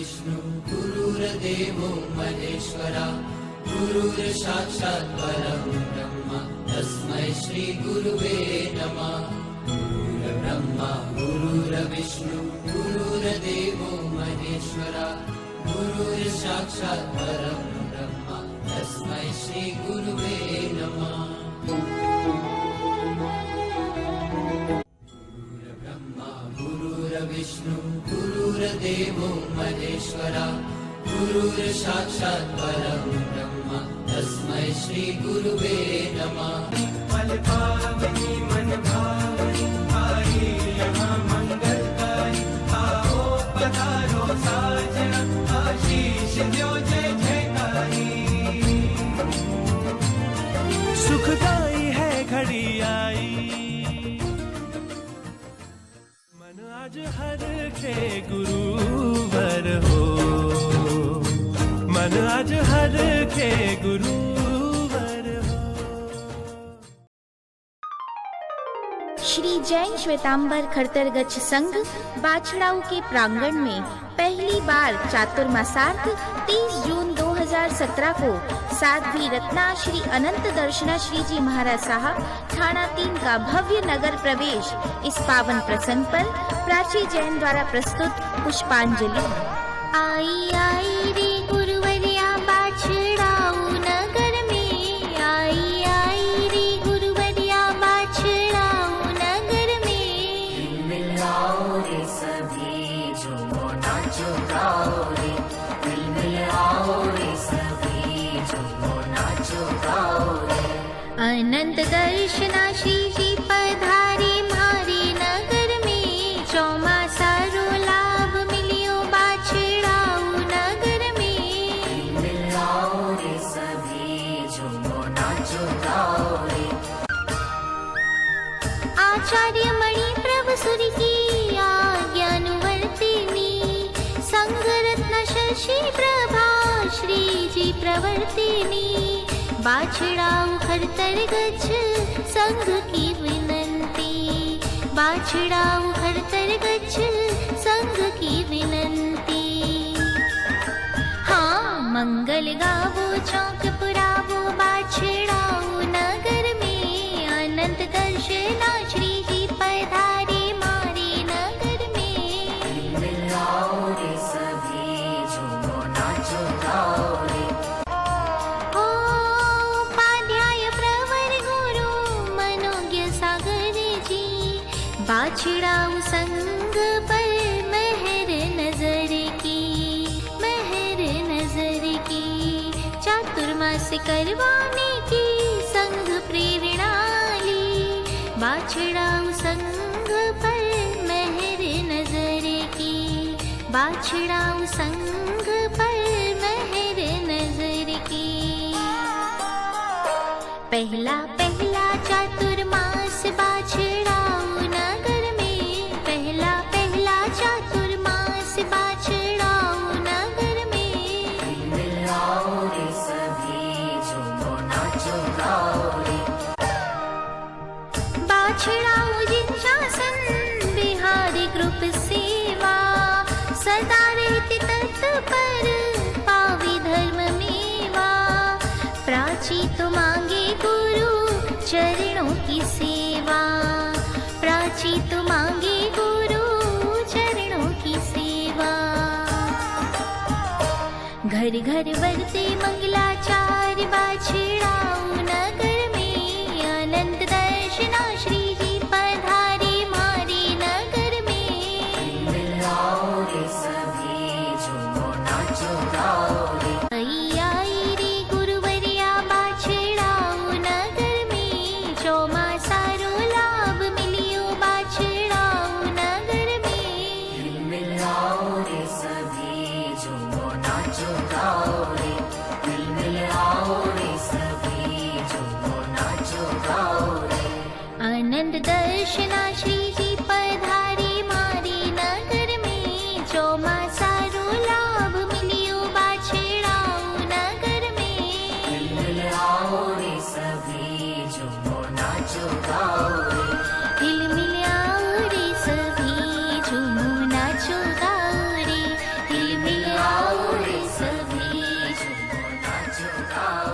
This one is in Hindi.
गुरुर्विष्णु गुरुर्देवो महेश्वरा गुरुर्साक्षात् परं ब्रह्म तस्मै श्री गुरुवे नमः। गुरुर्ब्रह्मा गुरुर्विष्णु गुरुर्देवो महेश्वरा गुरुर्साक्षात् परं ब्रह्म तस्मै श्री गुरुवे नमः। गुरुर्ब्रह्मा गुरुर्विष्णु गुरुर्देवो महेश्वरा गुरुर्साक्षात् परं ब्रह्म तस्मै श्री गुरुवे नमः। मन भावनी आई यहाँ मंगलकारी, आओ पधारो साजना, आशीष दो जय जयकारी। सुखदाई है घड़ी आई, मन आज हर के गुरुवर हो, मन आज हर के गुरुवर हो। श्री जैन श्वेतांबर खरतरगच्छ संघ बाछड़ाऊ के प्रांगण में पहली बार चातुर्मासार्थ 30 जून 2017 को साध्वी रत्ना श्री अनंत दर्शना श्री जी महाराज साहब थाना 3 का भव्य नगर प्रवेश। इस पावन प्रसंग पर प्राची जैन द्वारा प्रस्तुत पुष्पांजलि। आई आई रे गुरुवरिया बाछड़ाऊ नगर में, आई आई रे गुरुवरिया बाछड़ाऊ नगर में। मिलाओ रे सभी झूमो नाचो गाओ रे, दिल मिलाओ रे सभी झूमो नाचो गाओ रे। अनंत दर्शना श्री जी पधारे मारे नगर में, चौमासा रो लाभ मिलियो बाछड़ाऊ नगर में। मिलाओ रे सभी झूमो नाचो गाओ रे। आचार्य मणि प्रभु सुर की आज्ञानुवर्तिनी, संग रत्न शशि प्रभा श्री जी प्रवर्तिनी। बाछड़ाऊ खरतरगच्छ संघ की विनंती, बाछड़ाऊ खरतरगच्छ संघ की विनंती। हाँ मंगल गावो चौक पुरावो बाछड़ाऊ नगर में, अनंत दर्शना श्री जी पधारे मारे नगर में। मिलाओ रे सभी झूमो नाचो गाओ रे। उपाध्याय प्रवर गुरु मनोज्ञ सागर जी, बाछड़ाऊ संग पर मेहर नजर की, मेहर नजर की। चातुर्मास करवाने की संग प्रेरणा ली, बाछड़ाऊ संग पर मेहर नजर की, बाछड़ाऊ संग पर मेहर नजर की। पहला पहला चातुर्मास बाछड़ाऊ नगर में, पहला पहला चातुर्मास बाछड़ाऊ नगर में। मिलाओ रे सभी झूमो नाचो गाओ रे। बाछड़ाऊ जिनशासन बिहारी ग्रुप सेवा, सदा रहते तत्पर पावी धर्म मेवा। प्राची तो मांगे गुरु चरणों की सेवा, प्राची तो मांगे गुरु चरणों की सेवा। घर घर बरते मंगलाचार बाछड़ाऊ नगर में, अनंत दर्शना श्री जी पधारे मारे नगर में। मिलाओ रे सभी झूमो नाचो गाओ रे। आई आई रे गुरुवरिया बाछड़ाऊ नगर में, चौमासा रो लाभ मिलियो बाछड़ाऊ नगर में। मिलाओ रे सभी झूमो नाचो गाओ रे। दिल मिलाओ रे सभी झूमो नाचो गाओ रे। गाओ